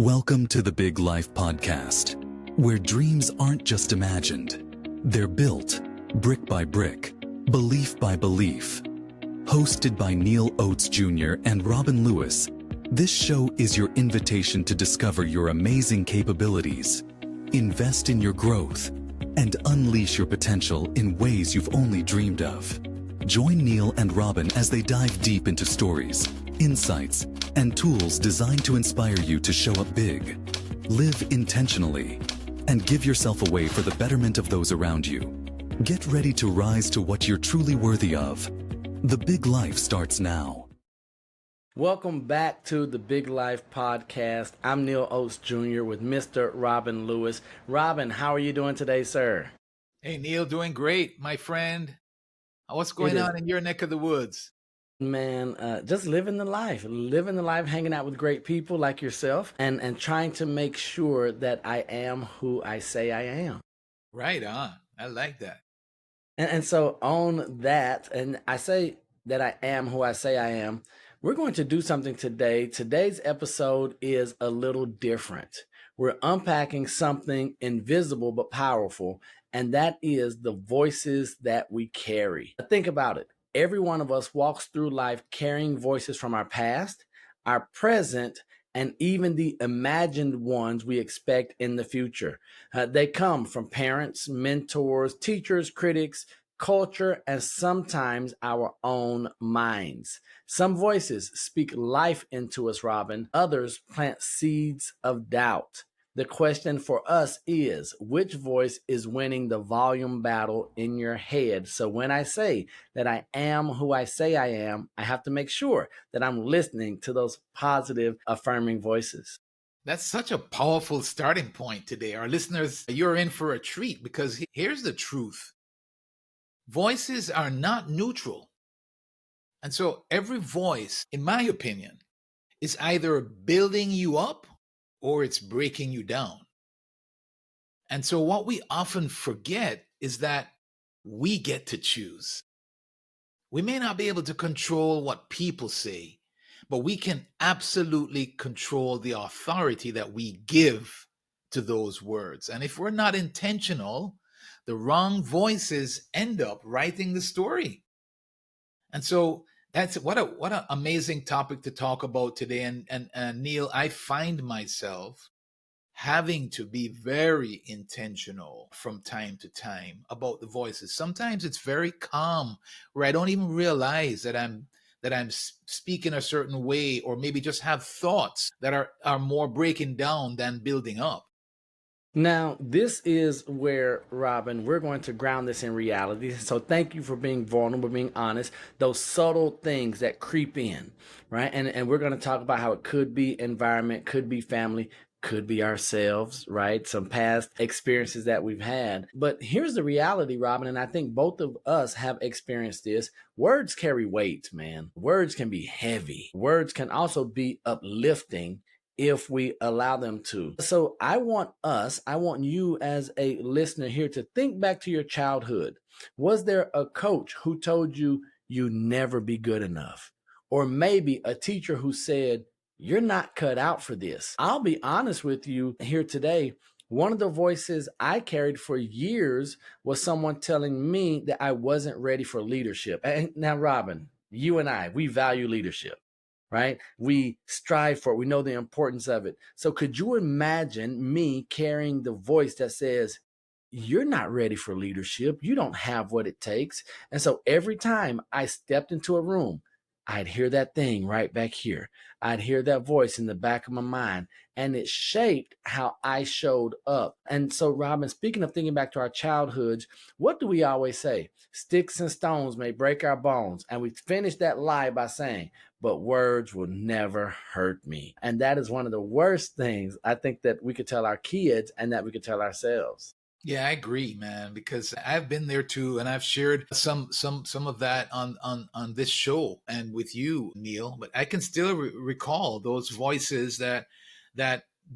Welcome to the Big Life Podcast, where dreams aren't just imagined, they're built brick by brick, belief by belief. Hosted by Neal Oates Jr. and Robin Lewis, this show is your invitation to discover your amazing capabilities, invest in your growth, and unleash your potential in ways you've only dreamed of. Join Neal and Robin as they dive deep into stories, insights, and tools designed to inspire you to show up big, live intentionally, and give yourself away for the betterment of those around you. Get ready to rise to what you're truly worthy of. The Big Life starts now. Welcome back to the Big Life Podcast. I'm Neal Oates Jr. with Mr. Robin Lewis. Robin, how are you doing today, sir? Hey, Neal, doing great, my friend. What's going on in your neck of the woods? Man, just living the life, hanging out with great people like yourself and trying to make sure that I am who I say I am. Right on. I like that. And so on that, and I say that I am who I say I am, we're going to do something today. Today's episode is a little different. We're unpacking something invisible but powerful, and that is the voices that we carry. Think about it. Every one of us walks through life carrying voices from our past, our present, and even the imagined ones we expect in the future. They come from parents, mentors, teachers, critics, culture, and sometimes our own minds. Some voices speak life into us, Robin. Others plant seeds of doubt. The question for us is, which voice is winning the volume battle in your head? So when I say that I am who I say I am, I have to make sure that I'm listening to those positive, affirming voices. That's such a powerful starting point today. Our listeners, you're in for a treat because here's the truth. Voices are not neutral. And so every voice, in my opinion, is either building you up or it's breaking you down. And so what we often forget is that we get to choose. We may not be able to control what people say, but we can absolutely control the authority that we give to those words. And if we're not intentional, the wrong voices end up writing the story. And so that's what an amazing topic to talk about today. And Neal, I find myself having to be very intentional from time to time about the voices. Sometimes it's very calm, where I don't even realize that I'm speaking a certain way, or maybe just have thoughts that are more breaking down than building up. Now, this is where, Robin, we're going to ground this in reality. So thank you for being vulnerable, being honest, those subtle things that creep in, right? And we're going to talk about how it could be environment, could be family, could be ourselves, right? Some past experiences that we've had. But here's the reality, Robin, and I think both of us have experienced this. Words carry weight, man. Words can be heavy. Words can also be uplifting if we allow them to. So I want you as a listener here to think back to your childhood. Was there a coach who told you you never be good enough? Or maybe a teacher who said, you're not cut out for this. I'll be honest with you here today. One of the voices I carried for years was someone telling me that I wasn't ready for leadership. And now, Robin, you and I, we value leadership, right? We strive for it. We know the importance of it. So could you imagine me carrying the voice that says, you're not ready for leadership. You don't have what it takes. And so every time I stepped into a room, I'd hear that thing right back here. I'd hear that voice in the back of my mind, and it shaped how I showed up. And so, Robin, speaking of thinking back to our childhoods, what do we always say? Sticks and stones may break our bones. And we finish that lie by saying, but words will never hurt me. And that is one of the worst things I think that we could tell our kids and that we could tell ourselves. Yeah, I agree, man, because I've been there too, and I've shared some of that on this show and with you, Neal. But I can still recall those voices that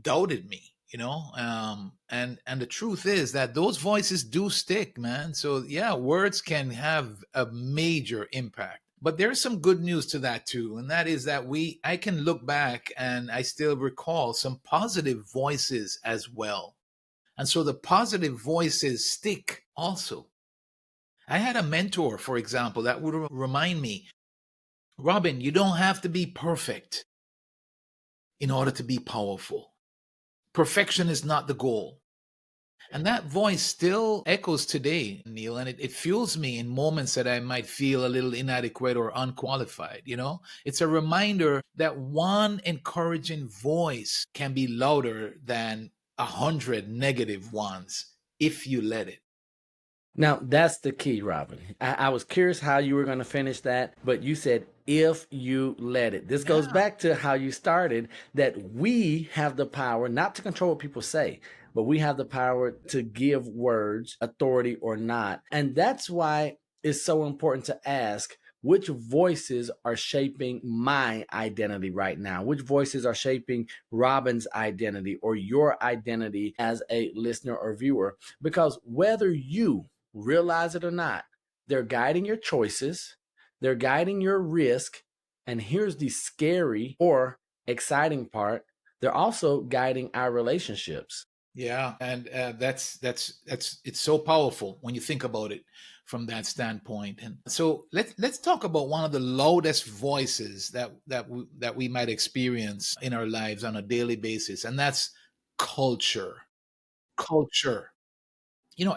doubted me, and the truth is that those voices do stick, man. So yeah, words can have a major impact. But there's some good news to that too, and that is that I can look back and I still recall some positive voices as well. And so the positive voices stick also. I had a mentor, for example, that would remind me, Robin, you don't have to be perfect in order to be powerful. Perfection is not the goal. And that voice still echoes today, Neal, and it fuels me in moments that I might feel a little inadequate or unqualified. It's a reminder that one encouraging voice can be louder than 100 negative ones if you let it. Now, that's the key, Robin. I was curious how you were going to finish that, but you said, if you let it. This goes Yeah. back to how you started, that we have the power not to control what people say, but we have the power to give words authority or not. And that's why it's so important to ask, which voices are shaping my identity right now? Which voices are shaping Robin's identity or your identity as a listener or viewer? Because whether you realize it or not, they're guiding your choices, they're guiding your risk, and here's the scary or exciting part, they're also guiding our relationships. Yeah, and that's it's so powerful when you think about it from that standpoint. And so let's talk about one of the loudest voices that we might experience in our lives on a daily basis, and that's culture. Culture.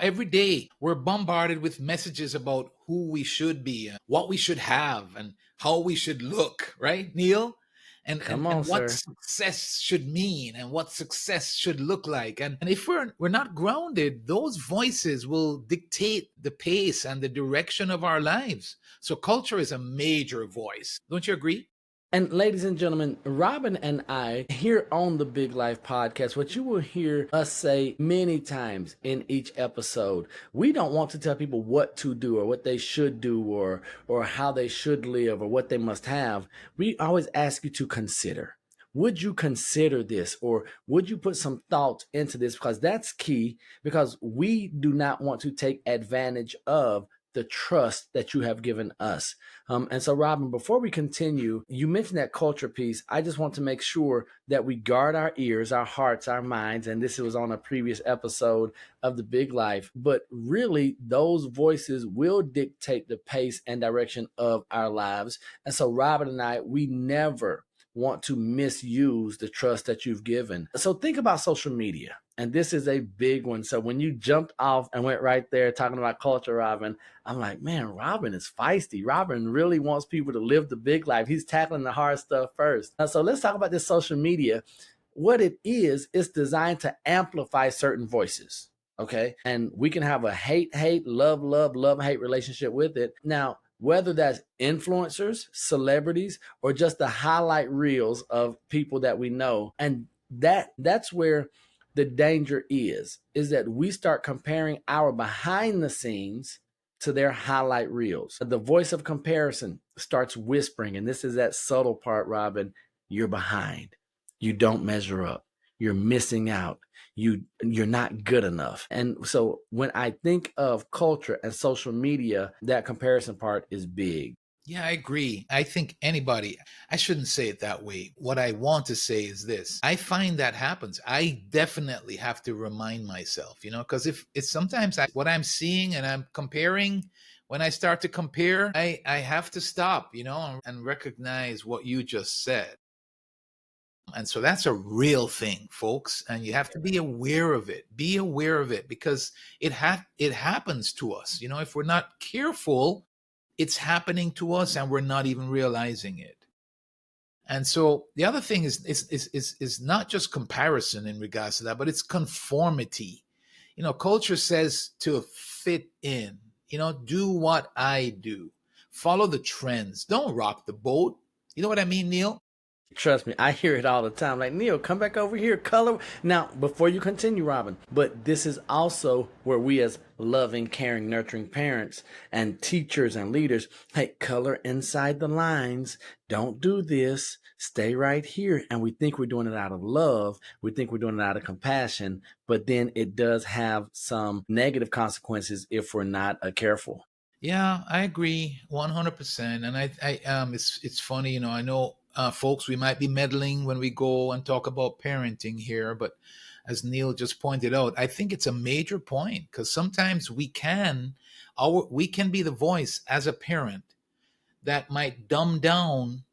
Every day we're bombarded with messages about who we should be, and what we should have, and how we should look, right, Neal? And, and, Come on, and what sir. success should mean and what success should look like. And if we're not grounded, those voices will dictate the pace and the direction of our lives. So culture is a major voice. Don't you agree? And ladies and gentlemen, Robin and I here on the Big Life Podcast, what you will hear us say many times in each episode, we don't want to tell people what to do or what they should do or how they should live or what they must have. We always ask you to consider. Would you consider this or would you put some thought into this? Because that's key, because we do not want to take advantage of the trust that you have given us. And so, Robin, before we continue, you mentioned that culture piece. I just want to make sure that we guard our ears, our hearts, our minds. And this was on a previous episode of The Big Life. But really, those voices will dictate the pace and direction of our lives. And so, Robin and I, we never want to misuse the trust that you've given. So think about social media. And this is a big one. So when you jumped off and went right there talking about culture, Robin, I'm like, man, Robin is feisty. Robin really wants people to live the big life. He's tackling the hard stuff first. So let's talk about this social media. What it is, it's designed to amplify certain voices. Okay. And we can have a hate, love, hate relationship with it. Now, whether that's influencers, celebrities, or just the highlight reels of people that we know. And that's where the danger is that we start comparing our behind the scenes to their highlight reels. The voice of comparison starts whispering, and this is that subtle part, Robin, you're behind. You don't measure up. You're missing out. You're not good enough. And so when I think of culture and social media, that comparison part is big. Yeah, I agree. I think I shouldn't say it that way. What I want to say is this. I find that happens. I definitely have to remind myself, because if it's sometimes what I'm seeing and I'm comparing, when I start to compare, I have to stop, and recognize what you just said. And so that's a real thing, folks. And you have to be aware of it. Be aware of it because it happens to us. If we're not careful, it's happening to us and we're not even realizing it. And so the other thing is not just comparison in regards to that, but it's conformity. Culture says to fit in, do what I do, follow the trends, don't rock the boat. You know what I mean, Neal? Trust me, I hear it all the time. Like, Neal, come back over here, color. Now, before you continue, Robin, but this is also where we as loving, caring, nurturing parents and teachers and leaders, hey, color inside the lines. Don't do this. Stay right here. And we think we're doing it out of love. We think we're doing it out of compassion, but then it does have some negative consequences if we're not careful. Yeah, I agree 100%. And it's funny, I know folks, we might be meddling when we go and talk about parenting here, but as Neil just pointed out, I think it's a major point because sometimes we can be the voice as a parent that might dumb down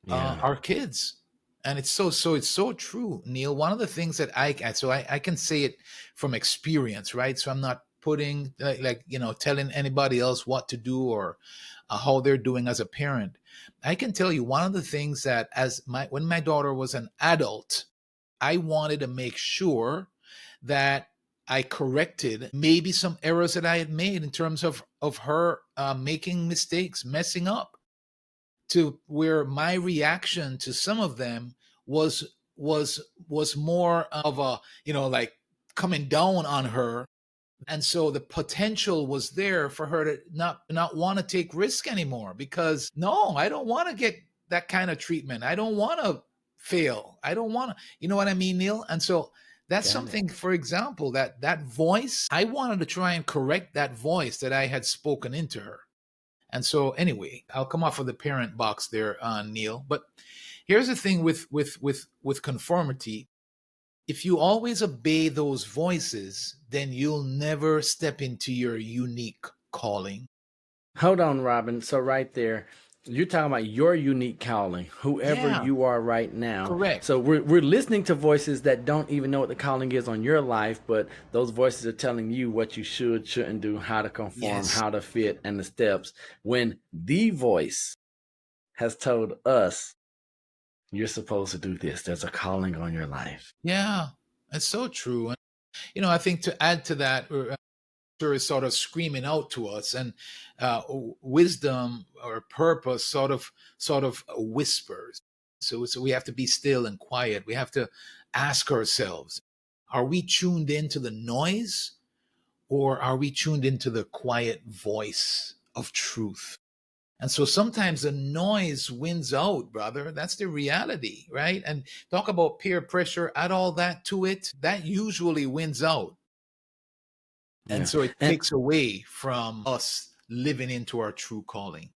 Yeah. our kids. And it's so true, Neil. One of the things that I can say it from experience, right? So I'm not putting telling anybody else what to do or how they're doing as a parent. I can tell you one of the things that as my when my daughter was an adult, I wanted to make sure that I corrected maybe some errors that I had made in terms of her making mistakes, messing up, to where my reaction to some of them was more of a, like coming down on her. And so the potential was there for her to not want to take risk anymore, because no, I don't want to get that kind of treatment. I don't want to fail. I don't want to, you know what I mean, Neil? And so that's Got it. something, for example, that voice, I wanted to try and correct that voice that I had spoken into her. And so, anyway, I'll come off of the parent box there, Neil. But here's the thing with conformity: if you always obey those voices, then you'll never step into your unique calling. Hold on, Robin. So right there, you're talking about your unique calling, whoever Yeah, you are right now. correct. So we're listening to voices that don't even know what the calling is on your life, but those voices are telling you what you should, shouldn't do, how to conform, Yes. how to fit, and the steps. When the voice has told us you're supposed to do this, there's a calling on your life. Yeah, it's so true. And I think to add to that, is sort of screaming out to us, and wisdom or purpose sort of whispers. So we have to be still and quiet. We have to ask ourselves, are we tuned into the noise, or are we tuned into the quiet voice of truth? And so sometimes the noise wins out, brother. That's the reality, right? And talk about peer pressure, add all that to it, that usually wins out. And Yeah. so it And takes away from us living into our true calling.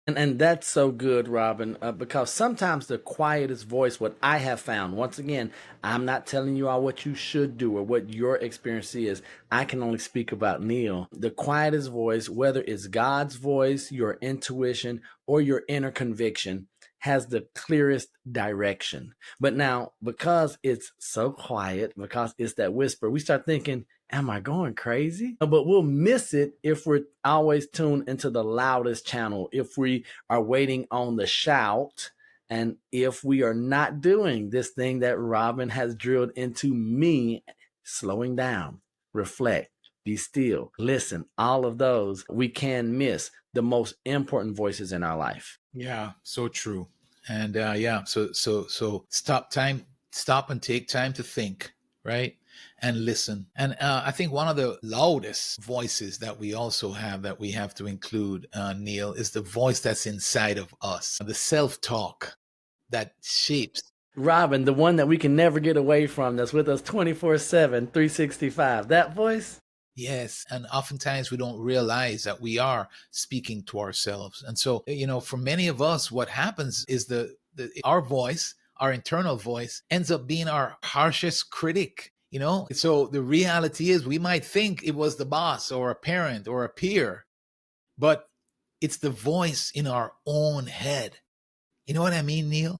And that's so good, Robin, because sometimes the quietest voice, what I have found, once again, I'm not telling you all what you should do or what your experience is. I can only speak about Neil. The quietest voice, whether it's God's voice, your intuition, or your inner conviction, has the clearest direction. But now, because it's so quiet, because it's that whisper, we start thinking, am I going crazy? But we'll miss it if we're always tuned into the loudest channel, if we are waiting on the shout, and if we are not doing this thing that Robin has drilled into me, slowing down, reflect, be still, listen, all of those, we can miss the most important voices in our life. Yeah, so true. And yeah, so stop and take time to think, right? And listen. And I think one of the loudest voices that we also have, that we have to include, Neil, is the voice that's inside of us, the self-talk that shapes. Robin, the one that we can never get away from, that's with us 24/7, 365. That voice? Yes. And oftentimes we don't realize that we are speaking to ourselves. And so, for many of us, what happens is our voice, our internal voice, ends up being our harshest critic. So the reality is, we might think it was the boss or a parent or a peer, but it's the voice in our own head. You know what I mean, Neil?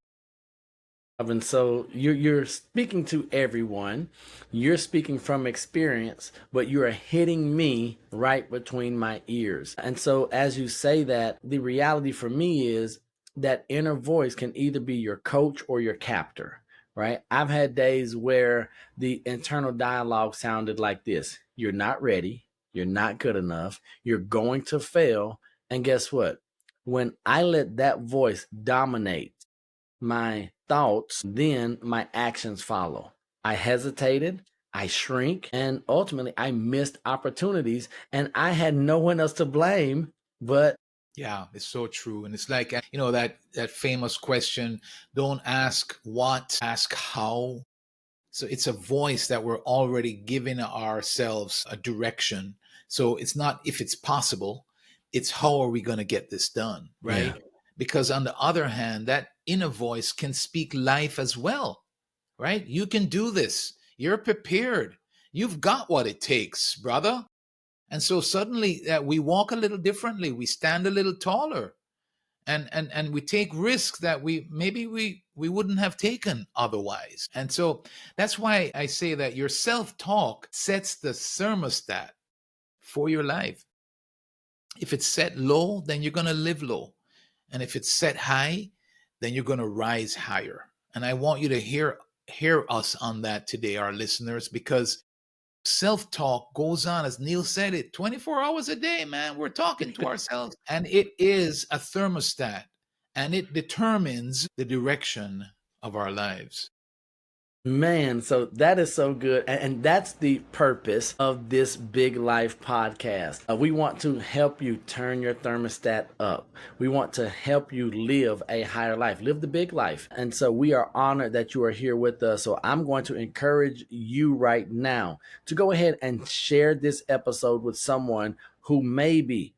And so you're speaking to everyone. You're speaking from experience, but you are hitting me right between my ears. And so as you say that, the reality for me is that inner voice can either be your coach or your captor, right? I've had days where the internal dialogue sounded like this: you're not ready, you're not good enough, you're going to fail. And guess what? When I let that voice dominate my thoughts, then my actions follow. I hesitated, I shrink, and ultimately I missed opportunities, and I had no one else to blame but Yeah, it's so true. And it's like, that famous question: don't ask what, ask how. So it's a voice that we're already giving ourselves a direction. So it's not if it's possible, It's how are we going to get this done, right? Yeah. Because on the other hand, that inner voice can speak life as well, right? You can do this. You're prepared. You've got what it takes, brother. And so suddenly we walk a little differently. We stand a little taller, and we take risks that we wouldn't have taken otherwise. And so that's why I say that your self-talk sets the thermostat for your life. If it's set low, then you're going to live low. And if it's set high, then you're going to rise higher. And I want you to hear us on that today, our listeners, because self-talk goes on, as Neal said it, 24 hours a day, man. We're talking to ourselves. And it is a thermostat, and it determines the direction of our lives. Man, so that is so good. And that's the purpose of this Big Life podcast. We want to help you turn your thermostat up. We want to help you live a higher life, live the big life. And so we are honored that you are here with us. So I'm going to encourage you right now to go ahead and share this episode with someone who maybe,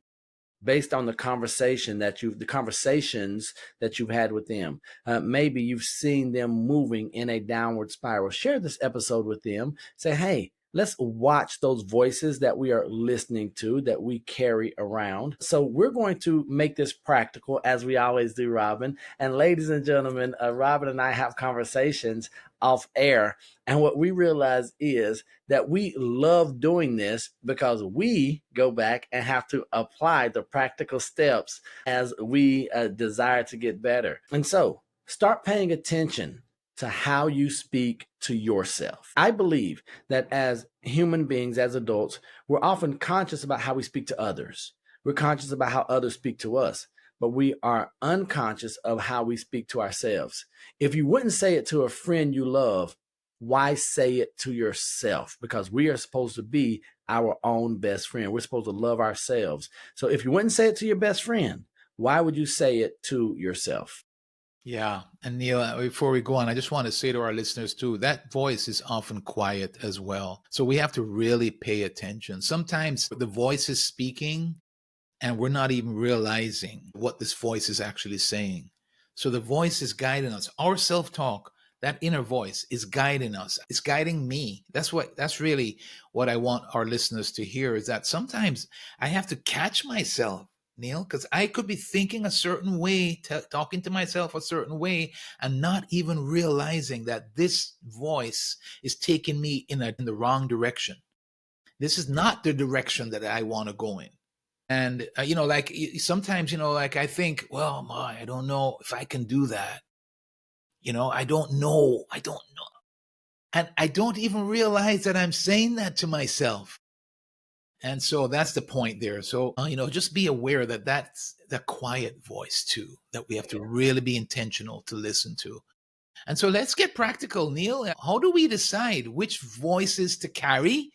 based on the conversations that you've had with them. Maybe you've seen them moving in a downward spiral. Share this episode with them. Say, hey, let's watch those voices that we are listening to, that we carry around. So we're going to make this practical, as we always do, Robin. And ladies and gentlemen, Robin and I have conversations off air. And what we realize is that we love doing this because we go back and have to apply the practical steps as we desire to get better. And so start paying attention to how you speak to yourself. I believe that as human beings, as adults, we're often conscious about how we speak to others. We're conscious about how others speak to us, but we are unconscious of how we speak to ourselves. If you wouldn't say it to a friend you love, why say it to yourself? Because we are supposed to be our own best friend. We're supposed to love ourselves. So if you wouldn't say it to your best friend, why would you say it to yourself? Yeah. And Neal, before we go on, I just want to say to our listeners too, that voice is often quiet as well. So we have to really pay attention. Sometimes the voice is speaking and we're not even realizing what this voice is actually saying. So the voice is guiding us. Our self-talk, that inner voice, is guiding us. It's guiding me. That's really what I want our listeners to hear, is that sometimes I have to catch myself, Neal, because I could be thinking a certain way, talking to myself a certain way, and not even realizing that this voice is taking me in the wrong direction. This is not the direction that I want to go in. And, like sometimes, like I think, well, my, I don't know if I can do that. I don't know. I don't know. And I don't even realize that I'm saying that to myself. And so that's the point there. So, just be aware that that's the quiet voice too, that we have to really be intentional to listen to. And so let's get practical, Neal. How do we decide which voices to carry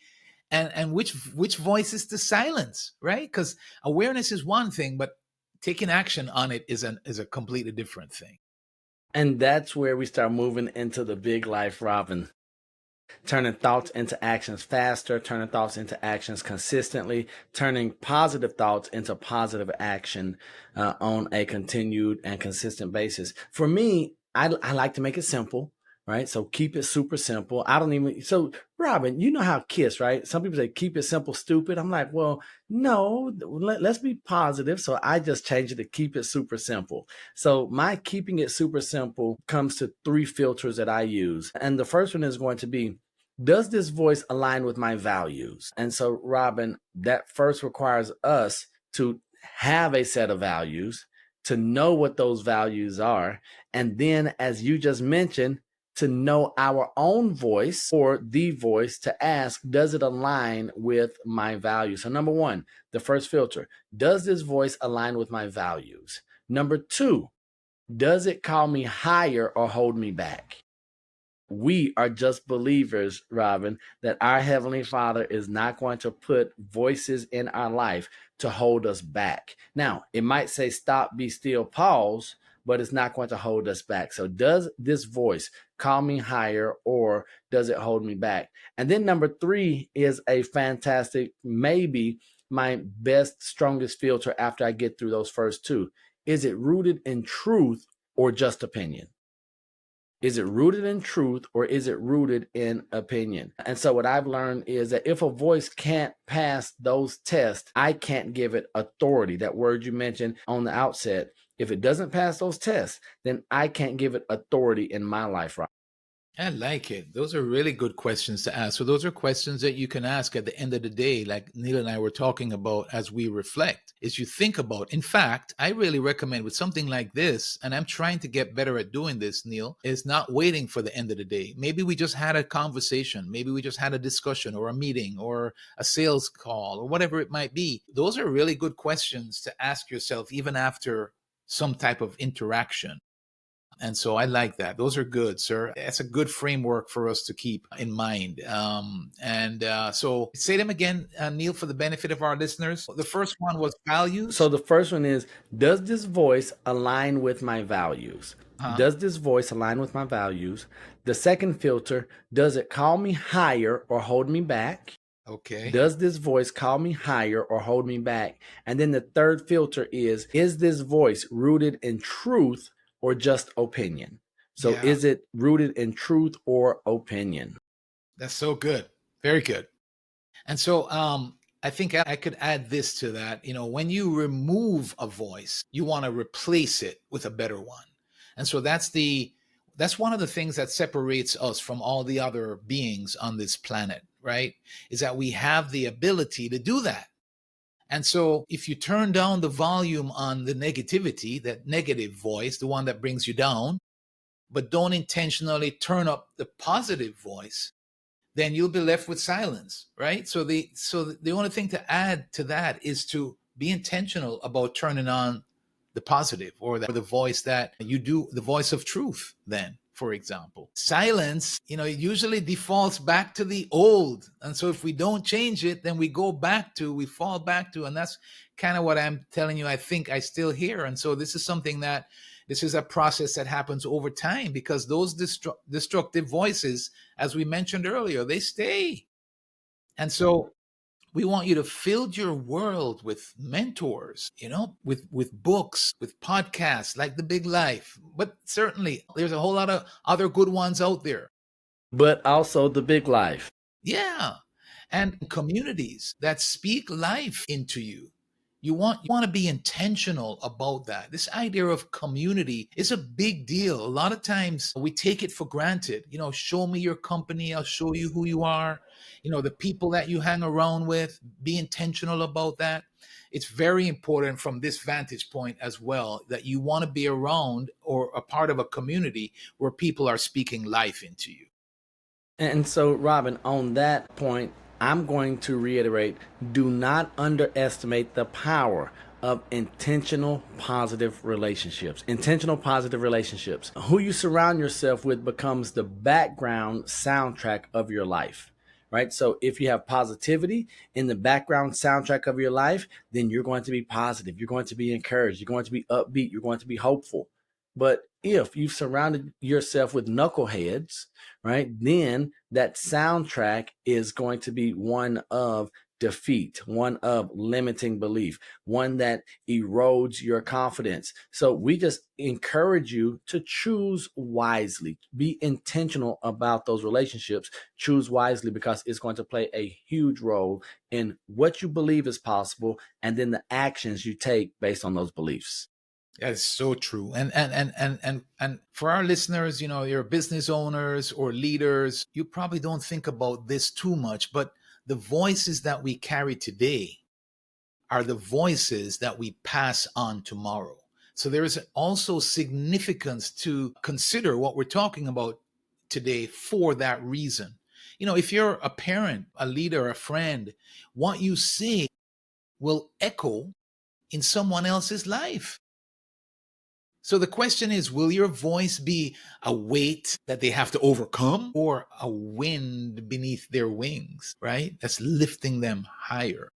and which voices to silence, right? Because awareness is one thing, but taking action on it is a completely different thing. And that's where we start moving into the big life, Robin. Turning thoughts into actions faster, turning thoughts into actions consistently, turning positive thoughts into positive action on a continued and consistent basis. For me, I like to make it simple, right? So keep it super simple. So Robin, you know how KISS, right? Some people say keep it simple, stupid. I'm like, well, no, let's be positive. So I just changed it to keep it super simple. So my keeping it super simple comes to 3 filters that I use. And the first one is going to be, does this voice align with my values? And so, Robin, that first requires us to have a set of values, to know what those values are. And then, as you just mentioned, to know our own voice or the voice to ask, does it align with my values? So, number 1, the first filter, does this voice align with my values? Number 2, does it call me higher or hold me back? We are just believers, Robin, that our Heavenly Father is not going to put voices in our life to hold us back. Now, it might say stop, be still, pause, but it's not going to hold us back. So does this voice call me higher or does it hold me back? And then number 3 is a fantastic maybe my best, strongest filter after I get through those first two? Is it rooted in truth or just opinion? Is it rooted in truth or is it rooted in opinion? And so what I've learned is that if a voice can't pass those tests, I can't give it authority. That word you mentioned on the outset, if it doesn't pass those tests, then I can't give it authority in my life, right? I like it. Those are really good questions to ask. So those are questions that you can ask at the end of the day, like Neil and I were talking about as we reflect, is you think about. In fact, I really recommend with something like this, and I'm trying to get better at doing this, Neil, is not waiting for the end of the day. Maybe we just had a conversation. Maybe we just had a discussion or a meeting or a sales call or whatever it might be. Those are really good questions to ask yourself even after some type of interaction. And so I like that. Those are good, sir. That's a good framework for us to keep in mind. So say them again, Neil, for the benefit of our listeners. The first one was values. So the first one is, does this voice align with my values? Does this voice align with my values? The second filter, does it call me higher or hold me back? Okay. Does this voice call me higher or hold me back? And then the third filter is this voice rooted in truth or just opinion? So Yeah. is it rooted in truth or opinion? That's so good. Very good. And so I think I could add this to that. You know, when you remove a voice, you want to replace it with a better one. And so that's one of the things that separates us from all the other beings on this planet, right? Is that we have the ability to do that. And so if you turn down the volume on the negativity, that negative voice, the one that brings you down, but don't intentionally turn up the positive voice, then you'll be left with silence, right? So the only thing to add to that is to be intentional about turning on the positive or the voice that you do, the voice of truth. Then, for example, silence, it usually defaults back to the old, and so if we don't change it, then we fall back to, and that's kind of what I'm telling you. I think I still hear, and so this is a process that happens over time because those destructive voices, as we mentioned earlier, they stay. And so we want you to fill your world with mentors, with books, with podcasts like The Big Life. But certainly there's a whole lot of other good ones out there. But also The Big Life. Yeah. And communities that speak life into you. You want to be intentional about that. This idea of community is a big deal. A lot of times we take it for granted. Show me your company, I'll show you who you are. The people that you hang around with, be intentional about that. It's very important from this vantage point as well that you want to be around or a part of a community where people are speaking life into you. And so, Robin, on that point, I'm going to reiterate, do not underestimate the power of intentional positive relationships. Intentional positive relationships. Who you surround yourself with becomes the background soundtrack of your life, right? So if you have positivity in the background soundtrack of your life, then you're going to be positive. You're going to be encouraged. You're going to be upbeat. You're going to be hopeful. But if you've surrounded yourself with knuckleheads, right, then that soundtrack is going to be one of defeat, one of limiting belief, one that erodes your confidence. So we just encourage you to choose wisely, be intentional about those relationships, choose wisely because it's going to play a huge role in what you believe is possible and then the actions you take based on those beliefs. That's so true. And for our listeners, you're business owners or leaders, you probably don't think about this too much, but the voices that we carry today are the voices that we pass on tomorrow. So there is also significance to consider what we're talking about today for that reason. If you're a parent, a leader, a friend, what you say will echo in someone else's life. So the question is, will your voice be a weight that they have to overcome or a wind beneath their wings, right? That's lifting them higher.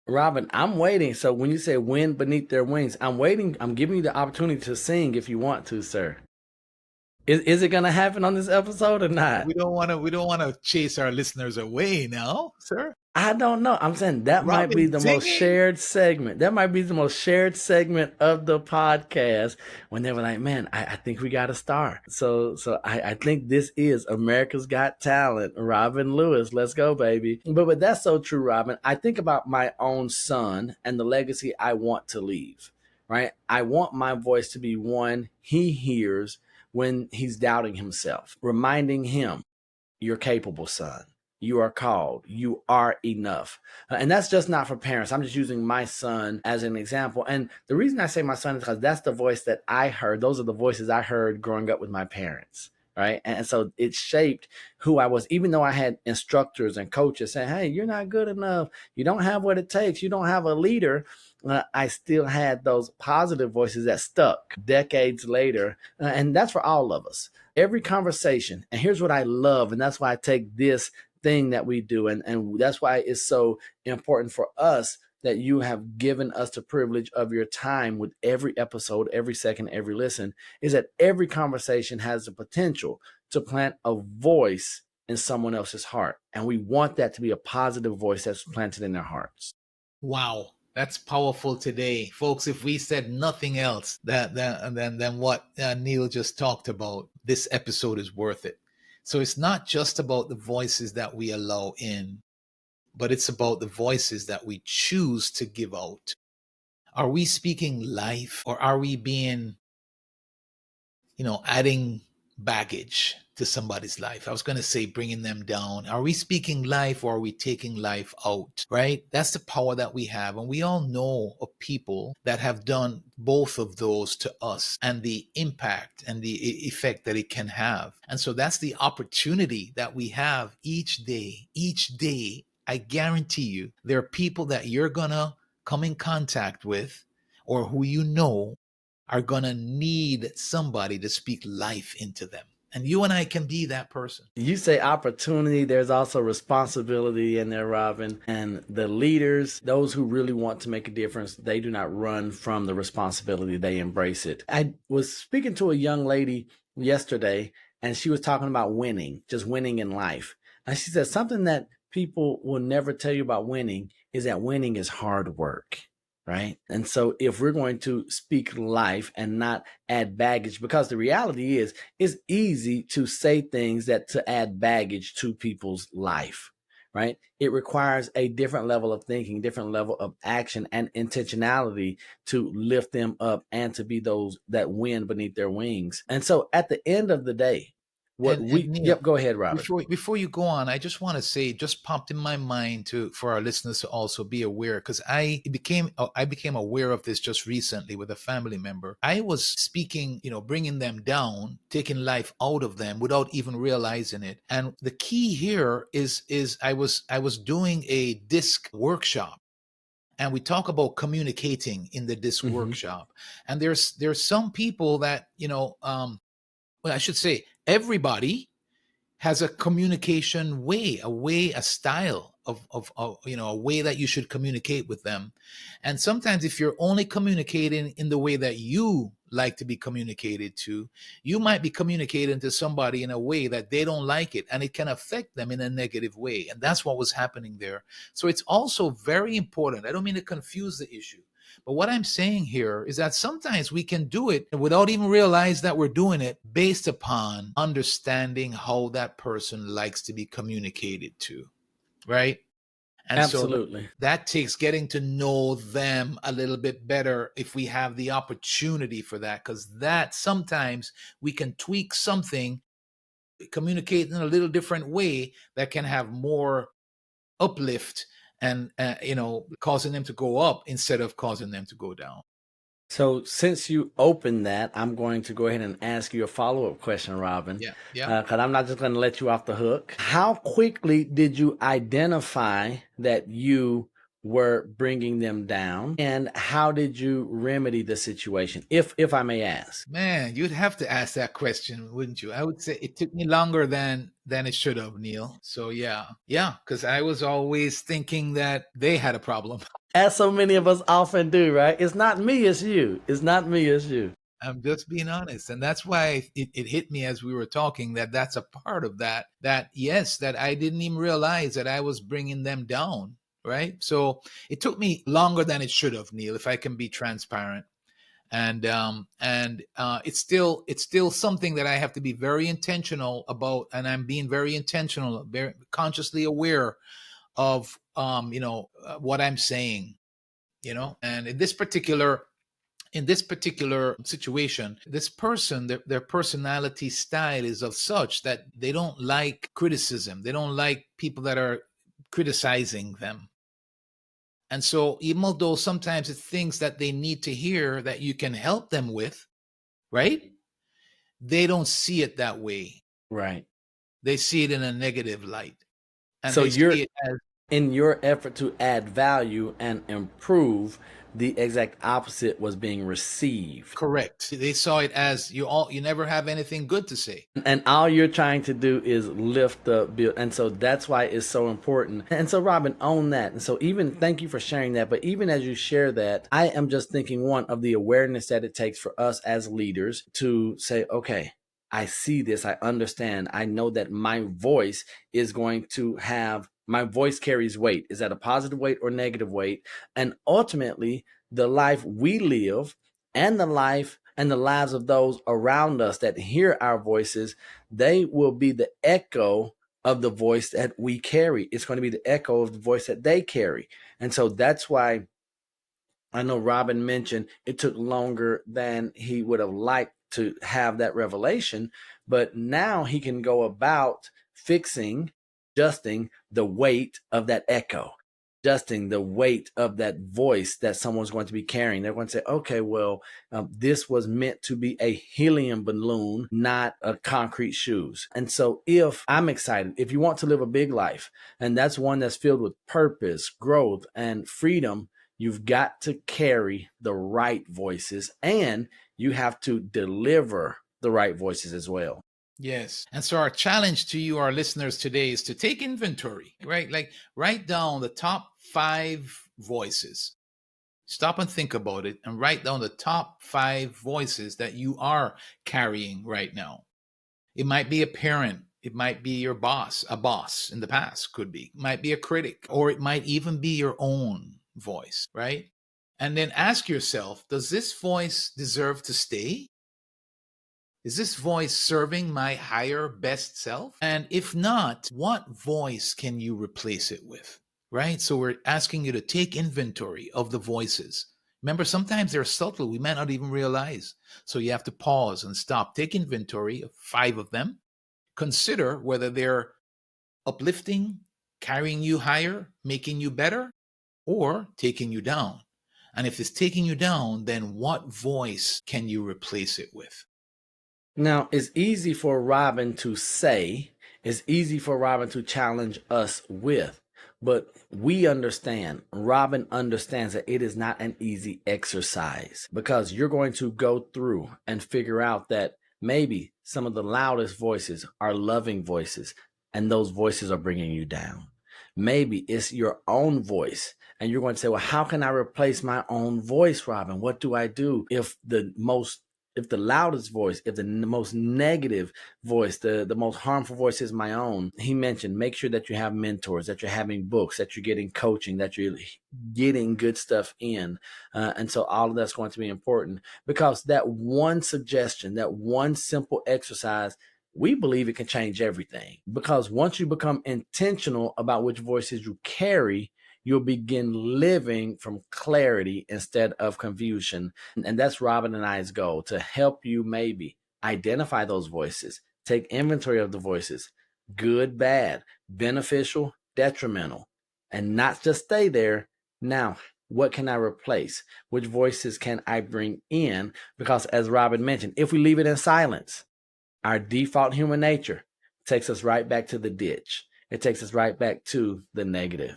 Robin, I'm waiting. So when you say wind beneath their wings, I'm waiting. I'm giving you the opportunity to sing if you want to, sir. Is it going to happen on this episode or not? We don't want to chase our listeners away now, sir. I don't know. I'm saying that might be Robin the most singing. shared segment. That might be the most shared segment of the podcast when they were like, man, I think we got a star. So I think this is America's Got Talent. Robin Lewis. Let's go, baby. But that's so true, Robin. I think about my own son and the legacy I want to leave, right? I want my voice to be one he hears when he's doubting himself, reminding him, you're capable, son. You are called. You are enough. And that's just not for parents. I'm just using my son as an example. And the reason I say my son is because that's the voice that I heard. Those are the voices I heard growing up with my parents. Right. And so it shaped who I was, even though I had instructors and coaches saying, hey, you're not good enough. You don't have what it takes. You don't have a leader. I still had those positive voices that stuck decades later. And that's for all of us. Every conversation, and here's what I love, and that's why I take this thing that we do, and that's why it's so important for us that you have given us the privilege of your time with every episode, every second, every listen, is that every conversation has the potential to plant a voice in someone else's heart. And we want that to be a positive voice that's planted in their hearts. Wow, that's powerful today, folks. If we said nothing else than what Neal just talked about, this episode is worth it. So it's not just about the voices that we allow in, but it's about the voices that we choose to give out. Are we speaking life, or are we being, adding baggage to somebody's life? I was going to say bringing them down. Are we speaking life, or are we taking life out? Right? That's the power that we have. And we all know of people that have done both of those to us, and the impact and the effect that it can have. And so that's the opportunity that we have each day. Each day, I guarantee you, there are people that you're going to come in contact with, or who are going to need somebody to speak life into them. And you and I can be that person. You say opportunity, there's also responsibility in there, Robin. And the leaders, those who really want to make a difference, they do not run from the responsibility, they embrace it. I was speaking to a young lady yesterday, and she was talking about winning, just winning in life. And she said something that people will never tell you about winning is that winning is hard work. Right. And so if we're going to speak life and not add baggage, because the reality is it's easy to say things that to add baggage to people's life. Right. It requires a different level of thinking, different level of action and intentionality to lift them up and to be those that win beneath their wings. And so at the end of the day, And Neal, go ahead, Robert. before you go on, I just want to say, just popped in my mind for our listeners to also be aware, because I became aware of this just recently with a family member. I was speaking, bringing them down, taking life out of them without even realizing it. And the key here is I was doing a disc workshop, and we talk about communicating in the disc Mm-hmm. workshop. And there's some people that, well, I should say everybody has a communication way, a style of a way that you should communicate with them. And sometimes if you're only communicating in the way that you like to be communicated to, you might be communicating to somebody in a way that they don't like it, and it can affect them in a negative way. And that's what was happening there. So it's also very important. I don't mean to confuse the issue, but what I'm saying here is that sometimes we can do it without even realize that we're doing it, based upon understanding how that person likes to be communicated to, right? And so Absolutely. that takes getting to know them a little bit better if we have the opportunity for that, because that sometimes we can tweak something, communicate in a little different way that can have more uplift and causing them to go up instead of causing them to go down. So, since you opened that, I'm going to go ahead and ask you a follow-up question, Robin, Yeah, yeah. because I'm not just going to let you off the hook. How quickly did you identify that you were bringing them down, and how did you remedy the situation, if I may ask? Man, you'd have to ask that question, wouldn't you? I would say it took me longer than it should have, Neal. So yeah, because I was always thinking that they had a problem. As so many of us often do, right? It's not me, it's you. It's not me, it's you. I'm just being honest. And that's why it hit me as we were talking that that's a part of that yes, that I didn't even realize that I was bringing them down. Right. So it took me longer than it should have, Neil, if I can be transparent. And it's still something that I have to be very intentional about. And I'm being very intentional, very consciously aware of, what I'm saying, and in this particular situation, this person, their personality style is of such that they don't like criticism. They don't like people that are criticizing them. And so, even though sometimes it's things that they need to hear that you can help them with, right? They don't see it that way. Right. They see it in a negative light. And So they you're see it as in your effort to add value and improve, the exact opposite was being received. correct. They saw it as you never have anything good to say. And all you're trying to do is lift the bill. And so that's why it's so important. And so, Robin, own that. And so, even thank you for sharing that. But even as you share that, I am just thinking, one, of the awareness that it takes for us as leaders to say, okay, I see this, I understand, I know that my voice is going to have, my voice carries weight. Is that a positive weight or negative weight? And ultimately, the life we live and the life and the lives of those around us that hear our voices, they will be the echo of the voice that we carry. It's going to be the echo of the voice that they carry. And so that's why I know Robin mentioned it took longer than he would have liked to have that revelation, but now he can go about fixing, adjusting the weight of that echo, adjusting the weight of that voice that someone's going to be carrying. They're going to say, okay, well, this was meant to be a helium balloon, not a concrete shoes. And so if I'm excited, if you want to live a big life, and that's one that's filled with purpose, growth, and freedom, you've got to carry the right voices and you have to deliver the right voices as well. Yes. And so our challenge to you, our listeners today, is to take inventory, right? Like write down the top 5 voices. Stop and think about it and write down the top 5 voices that you are carrying right now. It might be a parent. It might be your boss, a boss in the past could be. It might be a critic, or it might even be your own voice, right? And then ask yourself, does this voice deserve to stay? Is this voice serving my higher best self? And if not, what voice can you replace it with? Right? So we're asking you to take inventory of the voices. Remember, sometimes they're subtle. We might not even realize. So you have to pause and stop. Take inventory of 5 of them. Consider whether they're uplifting, carrying you higher, making you better, or taking you down. And if it's taking you down, then what voice can you replace it with? Now, it's easy for Robin to say, it's easy for Robin to challenge us with, but we understand, Robin understands that it is not an easy exercise because you're going to go through and figure out that maybe some of the loudest voices are loving voices, and those voices are bringing you down. Maybe it's your own voice. And you're going to say, well, how can I replace my own voice, Robin? What do I do if the loudest voice, if the most negative voice, the most harmful voice is my own? He mentioned, make sure that you have mentors, that you're having books, that you're getting coaching, that you're getting good stuff in. And so all of that's going to be important because that one suggestion, that one simple exercise, we believe it can change everything. Because once you become intentional about which voices you carry, you'll begin living from clarity instead of confusion. And that's Robin and I's goal, to help you maybe identify those voices, take inventory of the voices, good, bad, beneficial, detrimental, and not just stay there. Now, what can I replace? Which voices can I bring in? Because as Robin mentioned, if we leave it in silence, our default human nature takes us right back to the ditch. It takes us right back to the negative.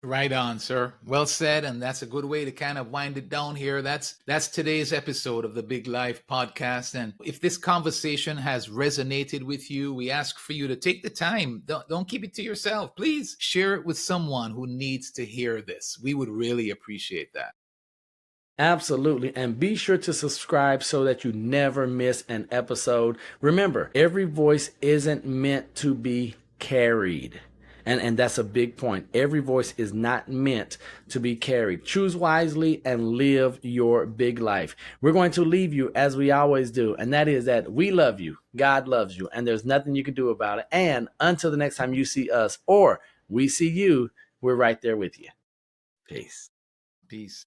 Right on, sir. Well said. And that's a good way to kind of wind it down here. That's today's episode of the Big Life podcast. And if this conversation has resonated with you, we ask for you to take the time. Don't keep it to yourself. Please share it with someone who needs to hear this. We would really appreciate that. Absolutely. And be sure to subscribe so that you never miss an episode. Remember, every voice isn't meant to be carried. And that's a big point. Every voice is not meant to be carried. Choose wisely and live your big life. We're going to leave you as we always do, and that is that we love you, God loves you, and there's nothing you can do about it. And until the next time you see us or we see you, we're right there with you. Peace. Peace.